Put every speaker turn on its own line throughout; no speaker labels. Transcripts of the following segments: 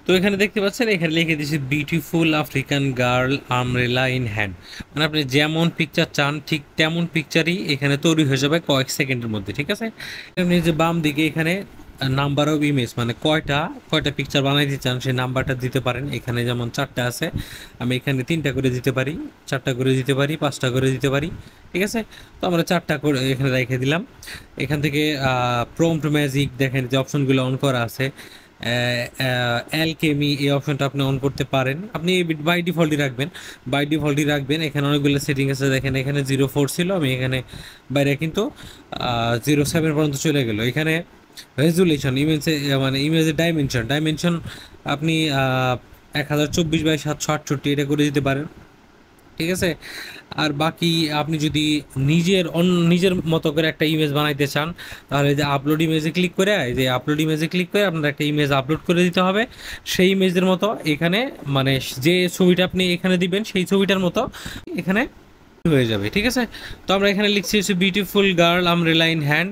তো এখানে দেখতে পাচ্ছেন, এখানে লিখে দিয়েছি beautiful African girl umbrella in hand. মানে আপনি যেমন পিকচার চান ঠিক তেমন পিকচারই এখানে তৈরি হয়ে যাবে কয়েক সেকেন্ডের মধ্যে, ঠিক আছে। আপনি যে বাম দিকে এখানে নাম্বার অফ ইমেজ, মানে কয়টা কয়টা পিকচার বানাইতে চান সেই নাম্বারটা দিতে পারেন। এখানে যেমন 4টা আছে, আমি এখানে 3টা করে দিতে পারি, 4টা করে দিতে পারি, 5টা করে দিতে পারি, ঠিক আছে। তো আমরা 4টা করে এখানে রেখে দিলাম। এখান থেকে প্রম্পট ম্যাজিক দেখেন যে অপশনগুলো অন করা আছে। অ্যালকেমি এই অপশনটা আপনি অন করতে পারেন, আপনি বাই ডিফল্টই রাখবেন, বাই ডিফল্টই রাখবেন। এখানে অনেকগুলো সেটিং আছে দেখেন, এখানে 04 ছিল, আমি এখানে বাইরে কিন্তু 07 পর্যন্ত চলে গেল। এখানে রেজুলেশন ইমেজে, মানে ইমেজের ডাইমেনশন ডাইমেনশন আপনি 1024 বাই 768 এটা করে দিতে পারেন, ঠিক আছে। আর বাকি আপনি যদি নিজের মতো করে একটা ইমেজ বানাইতে চান, তাহলে যে আপলোড ইমেজে ক্লিক করে, এই যে আপলোড ইমেজে ক্লিক করে আপনার একটা ইমেজ আপলোড করে দিতে হবে। সেই ইমেজের মতো এখানে, মানে যে ছবিটা আপনি এখানে দিবেন সেই ছবিটার মতো এখানে হয়ে যাবে, ঠিক আছে। তো আমরা এখানে লিখছি হচ্ছে beautiful girl umbrella in hand.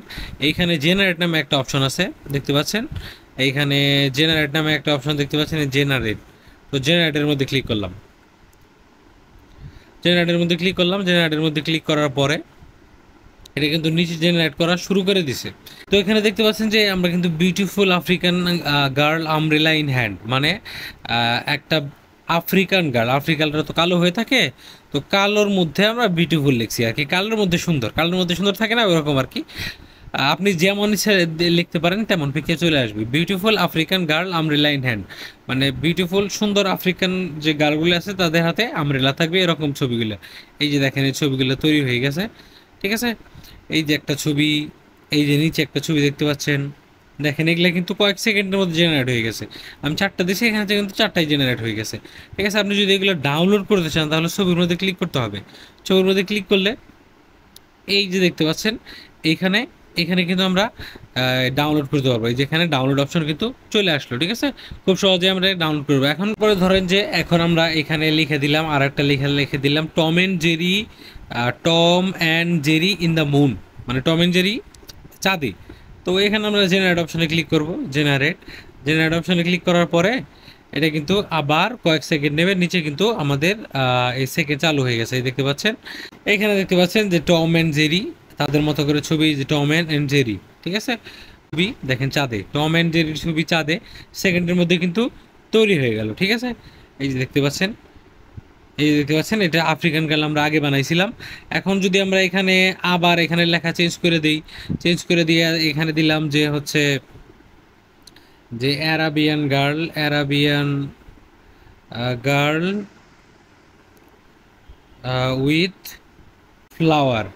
এইখানে জেনারেট নামে একটা অপশন আছে, দেখতে পাচ্ছেন। এইখানে জেনারেট নামে একটা অপশন দেখতে পাচ্ছেন, জেনারেট। তো জেনারেটের মধ্যে ক্লিক করলাম, জেনারেটের মধ্যে ক্লিক করলাম। জেনারেটের মধ্যে ক্লিক করার পরে এটা কিন্তু নিচে জেনারেট করা শুরু করে দিছে। তো এখানে দেখতে পাচ্ছেন যে আমরা কিন্তু beautiful African girl umbrella in hand, মানে একটা আফ্রিকান গার্ল, আফ্রিকানরা তো কালো হয়ে থাকে, তো কালোর মধ্যে আমরা বিউটিফুল লিখছি আর কি। কালোর মধ্যে সুন্দর, কালোর মধ্যে সুন্দর থাকে না, ওরকম আর কি। আপনি যেমন ইচ্ছে লিখতে পারেন তেমন পিকচার চলে আসবে। Beautiful African girl umbrella in hand, মানে বিউটিফুল সুন্দর আফ্রিকান যে গার্লগুলো আছে তাদের হাতে আমব্রেলা থাকবে, এরকম ছবিগুলো। এই যে দেখেন এই ছবিগুলো তৈরি হয়ে গেছে, ঠিক আছে। এই যে একটা ছবি, এই যে নিচে একটা ছবি দেখতে পাচ্ছেন, দেখেন এগুলো কিন্তু কয়েক সেকেন্ডের মধ্যে জেনারেট হয়ে গেছে। আমি 4টা দিয়েছি, এখানে থেকে কিন্তু 4টাই জেনারেট হয়ে গেছে, ঠিক আছে। আপনি যদি এগুলো ডাউনলোড করতে চান তাহলে ছবির মধ্যে ক্লিক করতে হবে। ছবির মধ্যে ক্লিক করলে এই যে দেখতে পাচ্ছেন এইখানে, এখানে কিন্তু আমরা ডাউনলোড করতে পারবো। এই যেখানে ডাউনলোড অপশন কিন্তু চলে আসলো, ঠিক আছে। খুব সহজে আমরা ডাউনলোড করবো। এখন পরে ধরেন যে এখন আমরা এখানে লিখে দিলাম, আর একটা লিখে দিলাম Tom and Jerry in the moon, মানে টম অ্যান্ড জেরি চাঁদে। তো এখানে আমরা জেনারেট অপশনে ক্লিক করব। জেনারেট অপশনে ক্লিক করার পরে এটা কিন্তু আবার কয়েক সেকেন্ড নেবে। নিচে কিন্তু আমাদের এই সেকেন্ড চালু হয়ে গেছে, এই দেখতে পাচ্ছেন। এখানে দেখতে পাচ্ছেন যে টম অ্যান্ড জেরি তাদের মতো করে ছবি, যে টম অ্যান্ড জেরি, ঠিক আছে। ছবি দেখেন চাঁদে, টম অ্যান্ড জেরির ছবি চাঁদে সেকেন্ডের মধ্যে কিন্তু তৈরি হয়ে গেল, ঠিক আছে। এই যে দেখতে পাচ্ছেন, এই যে দেখতে পাচ্ছেন এটা আফ্রিকান গার্ল আমরা আগে বানাইছিলাম। এখন যদি আমরা এখানে আবার এখানে লেখা চেঞ্জ করে দিই, চেঞ্জ করে দিয়ে এখানে দিলাম যে হচ্ছে যে Arabian girl, Arabian girl with flower.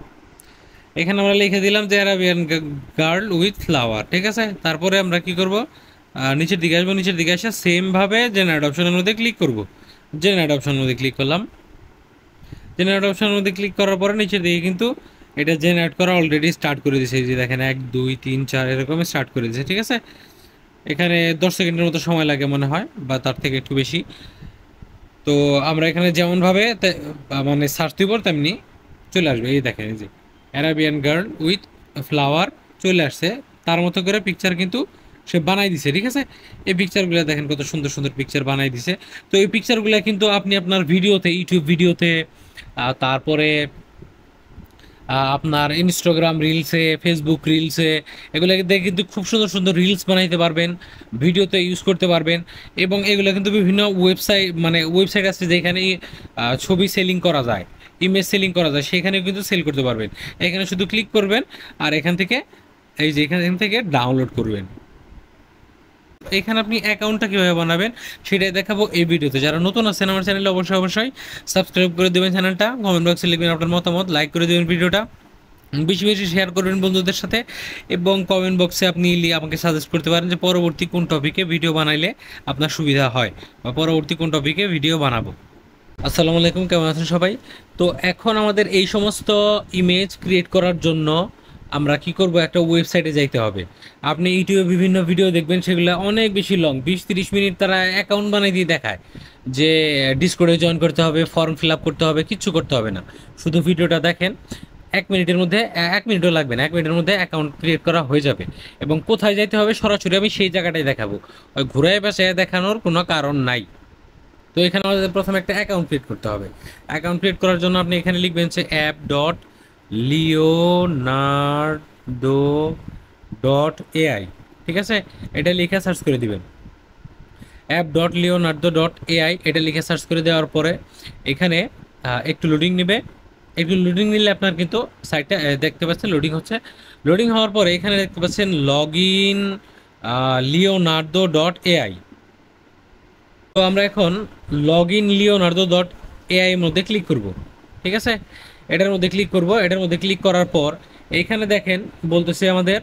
এখানে আমরা লিখে দিলাম যে অ্যারাবিয়ান গার্ল উইথ ফ্লাওয়ার, ঠিক আছে। তারপরে আমরা কি করব, নিচের দিকে আসবো, নিচের দিকে আসা সেমভাবে জেনারেট অপশনের মধ্যে ক্লিক করব। জেনারেট অপশনের মধ্যে ক্লিক করলাম। জেনারেট অপশনের মধ্যে ক্লিক করার পরে নিচের দিকে কিন্তু এটা জেনারেট করা অলরেডি স্টার্ট করে দিয়েছে। এই যে দেখেন 1 2 3 4 এরকম স্টার্ট করে দিয়েছে, ঠিক আছে। এখানে 10 সেকেন্ডের মতো সময় লাগে মনে হয়, বা তার থেকে একটু বেশি। তো আমরা এখানে যেমনভাবে মানে সার্চ দিব তেমনি চলে আসবে। এই দেখেন এই যে অ্যারাবিয়ান গার্ল উইথ ফ্লাওয়ার চলে আসছে, তার মতো করে পিকচার কিন্তু সে বানাই দিছে, ঠিক আছে। এই পিকচারগুলো দেখেন কত সুন্দর সুন্দর পিকচার বানাই দিছে। তো এই পিকচারগুলো কিন্তু আপনি আপনার ভিডিওতে, ইউটিউব ভিডিওতে, তারপরে আপনার ইনস্টাগ্রাম রিলসে, ফেসবুক রিলসে, এগুলো দেখে কিন্তু খুব সুন্দর সুন্দর রিলস বানাইতে পারবেন, ভিডিওতে ইউজ করতে পারবেন। এবং এগুলো কিন্তু বিভিন্ন ওয়েবসাইট আছে যেখানে ছবি সেলিং করা যায়, ইমেজ সেলিং করা যায়, সেখানেও কিন্তু সেল করতে পারবেন। এখানে শুধু ক্লিক করবেন আর এখান থেকে এই যে এখান থেকে ডাউনলোড করবেন। এখানে আপনি অ্যাকাউন্টটা কীভাবে বানাবেন সেটাই দেখাবো এই ভিডিওতে। যারা নতুন আছেন আমার চ্যানেলে অবশ্যই সাবস্ক্রাইব করে দেবেন চ্যানেলটা, কমেন্ট বক্সে লিখবেন আপনার মতামত, লাইক করে দেবেন ভিডিওটা, বেশি বেশি শেয়ার করবেন বন্ধুদের সাথে। এবং কমেন্ট বক্সে আপনি আমাকে সাজেস্ট করতে পারেন যে পরবর্তী কোন টপিকে ভিডিও বানাইলে আপনার সুবিধা হয়, বা পরবর্তী কোন টপিকে ভিডিও বানাবো। আসসালামু আলাইকুম, কেমন আছেন সবাই? তো এখন আমাদের এই সমস্ত ইমেজ ক্রিয়েট করার জন্য আমরা কি করব, একটা ওয়েবসাইটে যাইতে হবে। আপনি ইউটিউবে বিভিন্ন ভিডিও দেখবেন, সেগুলো অনেক বেশি লং, 20-30 মিনিট তারা অ্যাকাউন্ট বানিয়ে দিয়ে দেখায় যে ডিসকর্ডে জয়েন করতে হবে, ফর্ম ফিল আপ করতে হবে, কিচ্ছু করতে হবে না, শুধু ভিডিওটা দেখেন। এক মিনিটও লাগবে না, 1 মিনিটের মধ্যে অ্যাকাউন্ট ক্রিয়েট করা হয়ে যাবে। এবং কোথায় যাইতে হবে সরাসরি আমি সেই জায়গাটাই দেখাবো, ওই ঘুরায় পাশে দেখানোর কোনো কারণ নাই। তো এখানে আমাদের প্রথমে একটা অ্যাকাউন্ট ক্রিয়েট করতে হবে। অ্যাকাউন্ট ক্রিয়েট করার জন্য আপনি এখানে লিখবেন যে app.leonardo.ai, ঠিক আছে? এটা লিখে সার্চ করে দিবেন, app.leonardo.ai, এটা লিখে সার্চ করে দেওয়ার পরে এখানে একটু লোডিং নেবে। একটু লোডিং নিলে আপনার কিন্তু সাইটটা দেখতে পাচ্ছেন লোডিং হচ্ছে। লোডিং হওয়ার পরে এখানে দেখতে পাচ্ছেন লগ ইন leonardo.ai। তো আমরা এখন লগ ইন leonardo.ai এর মধ্যে ক্লিক করব, ঠিক আছে? এটার মধ্যে ক্লিক করব। এটার মধ্যে ক্লিক করার পর এইখানে দেখেন বলতেছে আমাদের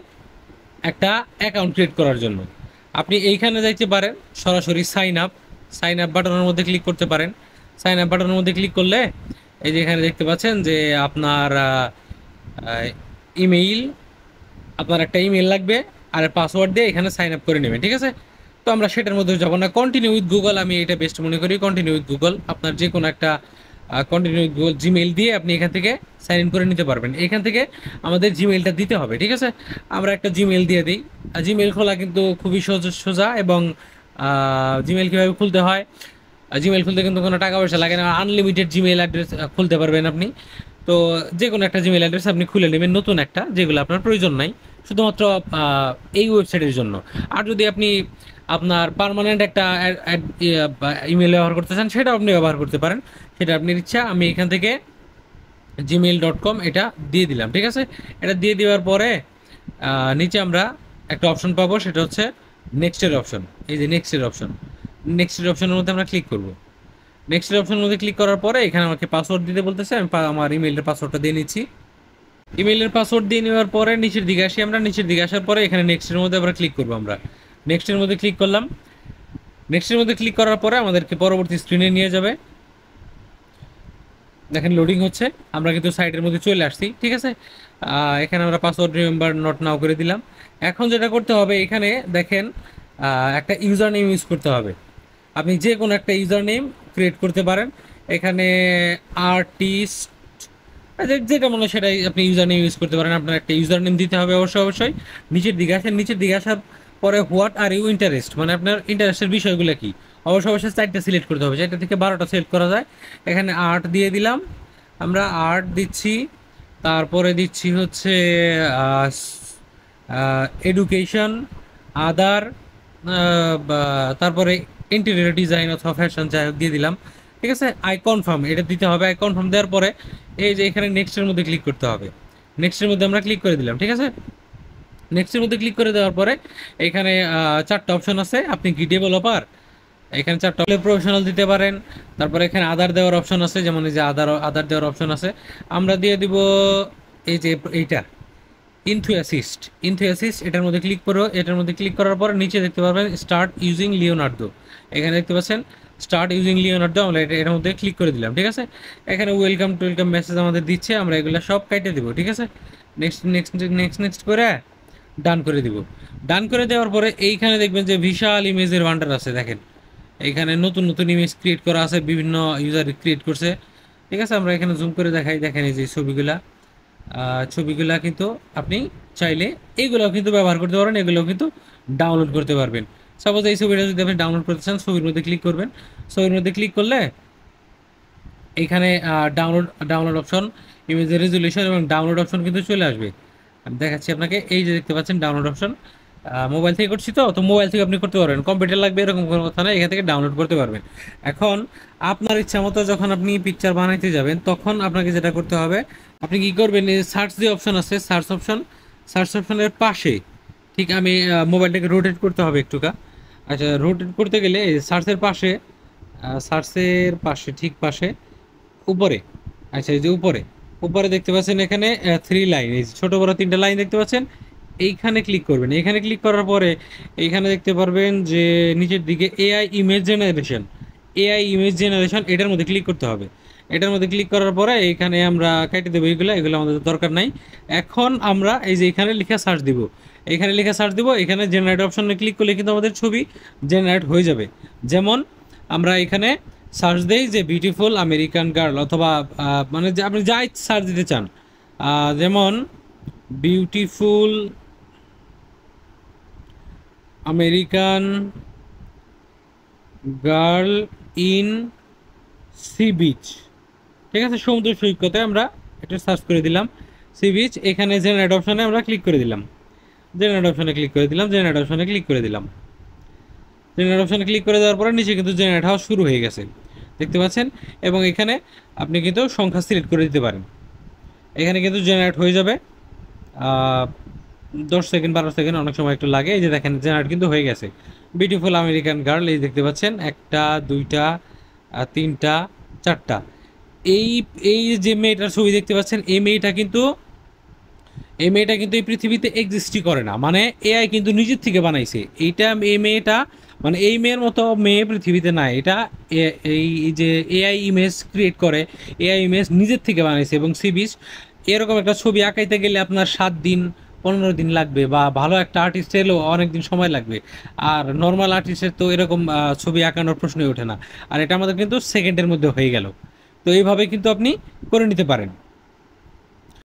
একটা অ্যাকাউন্ট ক্রিয়েট করার জন্য। আপনি এইখানে যাইতে পারেন সরাসরি সাইন আপ বাটনের মধ্যে ক্লিক করতে পারেন। সাইন আপ বাটনের মধ্যে ক্লিক করলে এই যে এখানে দেখতে পাচ্ছেন যে আপনার ইমেইল, আপনার একটা ইমেল লাগবে আর পাসওয়ার্ড দিয়ে এখানে সাইন আপ করে নেবেন, ঠিক আছে? তো আমরা সেটার মধ্যে যাবো না, কন্টিনিউ উইথ গুগল আমি এটা বেস্ট মনে করি। কন্টিনিউ উইথ গুগল, আপনার যে কোনো একটা কন্টিনিউ উইথ গুগল জিমেইল দিয়ে আপনি এখান থেকে সাইন ইন করে নিতে পারবেন। এখান থেকে আমাদের জিমেইলটা দিতে হবে, ঠিক আছে? আমরা একটা জিমেইল দিয়ে দিই। জিমেইল খোলা কিন্তু খুবই সোজা এবং জিমেইল কীভাবে খুলতে হয়, জিমেইল খুলতে কিন্তু কোনো টাকা পয়সা লাগে না, আনলিমিটেড জিমেইল অ্যাড্রেস খুলতে পারবেন আপনি। তো যে কোনো একটা জিমেইল অ্যাড্রেস আপনি খুলে নেবেন, নতুন একটা, যেগুলো আপনার প্রয়োজন নাই, শুধুমাত্র এই ওয়েবসাইটের জন্য। আর যদি আপনি আপনার পার্মানেন্ট একটা ইমেল ব্যবহার করতে চান সেটাও আপনি ব্যবহার করতে পারেন, সেটা আপনার ইচ্ছা। আমি এখান থেকে gmail.com এটা দিয়ে দিলাম, ঠিক আছে? এটা দিয়ে দেওয়ার পরে নিচে আমরা একটা অপশন পাবো, সেটা হচ্ছে নেক্সটের অপশন। এই যে নেক্সটের অপশনের মধ্যে আমরা ক্লিক করব। নেক্সটের অপশনের মধ্যে ক্লিক করার পরে এখানে আমাকে পাসওয়ার্ড দিতে বলতেছে, আমি আমার ইমেইলের পাসওয়ার্ডটা দিয়ে নিচ্ছি। ইমেইলের পাসওয়ার্ড দিয়ে নেওয়ার পরে নিচের দিকে আসি আমরা। নিচের দিকে আসার পরে এখানে নেক্সটের মধ্যে আমরা ক্লিক করবো। আমরা নেক্সটের মধ্যে ক্লিক করলাম। নেক্সটের মধ্যে ক্লিক করার পরে আমাদেরকে পরবর্তী স্ক্রিনে নিয়ে যাবে। দেখেন লোডিং হচ্ছে, আমরা কিন্তু সাইটের মধ্যে চলে আসছি, ঠিক আছে? এখানে আমরা পাসওয়ার্ড রিমেম্বার নট নাও করে দিলাম। এখন যেটা করতে হবে এখানে দেখেন একটা ইউজার নেম ইউজ করতে হবে। আপনি যে কোনো একটা ইউজার নেম ক্রিয়েট করতে পারেন। এখানে আর্টিস্ট যেটা মনে হয় সেটাই আপনি ইউজার নেম ইউজ করতে পারেন। আপনার একটা ইউজার নেম দিতে হবে অবশ্যই। নিচের দিকে আসেন, নিচের দিকে আসার পরে হোয়াট আর ইউ ইন্টারেস্ট, মানে আপনার ইন্টারেস্টের বিষয়গুলো কি, অবশ্যই 4টা সিলেক্ট করতে হবে, 4টা থেকে 12টা সিলেক্ট করা যায়। এখানে আর্ট দিয়ে দিলাম, আমরা আর্ট দিচ্ছি। তারপরে দিচ্ছি হচ্ছে এডুকেশন, আদার, তারপরে ইন্টেরিয়র ডিজাইন অথবা ফ্যাশন যাই হোক দিয়ে দিলাম, ঠিক আছে? আই কনফার্ম এটা দিতে হবে। আই কনফার্ম দেওয়ার পরে এই যে এখানে নেক্সটের মধ্যে ক্লিক করতে হবে। নেক্সটের মধ্যে আমরা ক্লিক করে দিলাম, ঠিক আছে? নেক্সটের মধ্যে ক্লিক করে দেওয়ার পরে এখানে 4টা অপশন আছে। আপনি কি ডেভেলপার, এখানে 4টা প্রফেশনাল দিতে পারেন। তারপরে এখানে আদার দেওয়ার অপশন আছে, যেমন এই যে আদার দেওয়ার অপশন আছে। আমরা দিয়ে দিব এই যে এইটা ইনথুয়াসিস্ট এটার মধ্যে ক্লিক করো। এটার মধ্যে ক্লিক করার পর নিচে দেখতে পারবেন স্টার্ট ইউজিং লিওনার্দো, এখানে দেখতে পাচ্ছেন স্টার্ট ইউজিং লিওনার্দো। আমরা এটার মধ্যে ক্লিক করে দিলাম, ঠিক আছে? এখানে ওয়েলকাম মেসেজ আমাদের দিচ্ছে, আমরা এগুলো সব কাটে দিব, ঠিক আছে? নেক্সট করে ডান করে দিব। ডান করে দেওয়ার পরে এইখানে দেখবেন যে বিশাল ইমেজের ভান্ডার আছে, দেখেন এইখানে নতুন ইমেজ ক্রিয়েট করা আছে, বিভিন্ন ইউজার ক্রিয়েট করছে, ঠিক আছে? আমরা এখানে জুম করে দেখাই, দেখেন এই যে ছবিগুলা কিন্তু আপনি চাইলে এইগুলোও কিন্তু ব্যবহার করতে পারবেন, এগুলোও কিন্তু ডাউনলোড করতে পারবেন। সাপোজ এই ছবিটা যদি আপনি ডাউনলোড করতে চান, ছবির মধ্যে ক্লিক করবেন। ছবির মধ্যে ক্লিক করলে এইখানে ডাউনলোড অপশন, ইমেজের রেজুলেশন এবং ডাউনলোড অপশন কিন্তু চলে আসবে। আমি দেখাচ্ছি আপনাকে, এই যে দেখতে পাচ্ছেন ডাউনলোড অপশন। মোবাইল থেকে করছি, তো মোবাইল থেকে আপনি করতে পারবেন, কম্পিউটার লাগবে এরকম কোনো কথা না, এখান থেকে ডাউনলোড করতে পারবেন। এখন আপনার ইচ্ছা মতো যখন আপনি পিকচার বানাইতে যাবেন তখন আপনাকে যেটা করতে হবে, আপনি কি করবেন, এই সার্চ যে অপশন আছে, সার্চ অপশনের পাশে, ঠিক আমি মোবাইলটাকে রোটেট করতে হবে একটুকা। আচ্ছা, রোটেট করতে গেলে সার্চের পাশে ঠিক পাশে উপরে, আচ্ছা এই যে উপরে দেখতে পাচ্ছেন এখানে 3 লাইন, এই ছোট বড় 3টা লাইন দেখতে পাচ্ছেন, এইখানে ক্লিক করবেন। এইখানে ক্লিক করার পরে এইখানে দেখতে পারবেন যে নিচের দিকে এআই ইমেজ জেনারেশন, এটার মধ্যে ক্লিক করতে হবে। এটার মধ্যে ক্লিক করার পরে এইখানে আমরা কেটে দেবো, এগুলো আমাদের দরকার নাই। এখন আমরা এই যে এখানে লিখে সার্চ দিব, এখানে জেনারেট অপশনে ক্লিক করলে কিন্তু আমাদের ছবি জেনারেট হয়ে যাবে। যেমন আমরা এখানে সার্চ দেই যে বিউটিফুল আমেরিকান গার্ল, অথবা মানে যে আপনি যাই সার্চ দিতে চান, যেমন beautiful American girl in sea beach, ঠিক আছে, সমুদ্র সৈকতে আমরা এটা সার্চ করে দিলাম সি বিচ। এখানে জেনারেট অপশনে আমরা ক্লিক করে দিলাম, জেনারেট অপশনে ক্লিক করে দিলাম, জেনারেট অপশনে ক্লিক করে দিলাম। জেনারেট অপশনে ক্লিক করে দেওয়ার পরে নিচে কিন্তু জেনারেট হওয়া শুরু হয়ে গেছে, দেখতে পাচ্ছেন। এবং এখানে আপনি কিন্তু সংখ্যা সিলেক্ট করে দিতে পারেন, এখানে কিন্তু জেনারেট হয়ে যাবে। 10 সেকেন্ড 12 সেকেন্ড অনেক সময় একটু লাগে। এই যে দেখেন জেনারেট কিন্তু হয়ে গেছে। বিউটিফুল আমেরিকান গার্ল, এই দেখতে পাচ্ছেন, 1টা 2টা 3টা 4টা। এই এই যে মেয়েটার ছবি দেখতে পাচ্ছেন, এই মেয়েটা কিন্তু এই পৃথিবীতে এক্সিস্টই করে না, মানে এআই কিন্তু নিজের থেকে বানাইছে এইটা। এই মেয়েটা মানে এই মেয়ের মতো মেয়ে পৃথিবীতে নাই। এটা এই যে এআই ইমেজ ক্রিয়েট করে, এআই ইমেজ নিজের থেকে বানাইছে। এবং সি বিচ এরকম একটা ছবি আঁকাইতে গেলে আপনার 7 দিন 15 দিন লাগবে, বা ভালো একটা আর্টিস্ট এলেও অনেক দিন সময় লাগবে। আর নর্মাল আর্টিস্টের তো এরকম ছবি আঁকানোর প্রশ্নই ওঠে না। আর এটা আমাদের কিন্তু সেকেন্ডের মধ্যে হয়ে গেল। তো এইভাবে কিন্তু আপনি করে নিতে পারেন।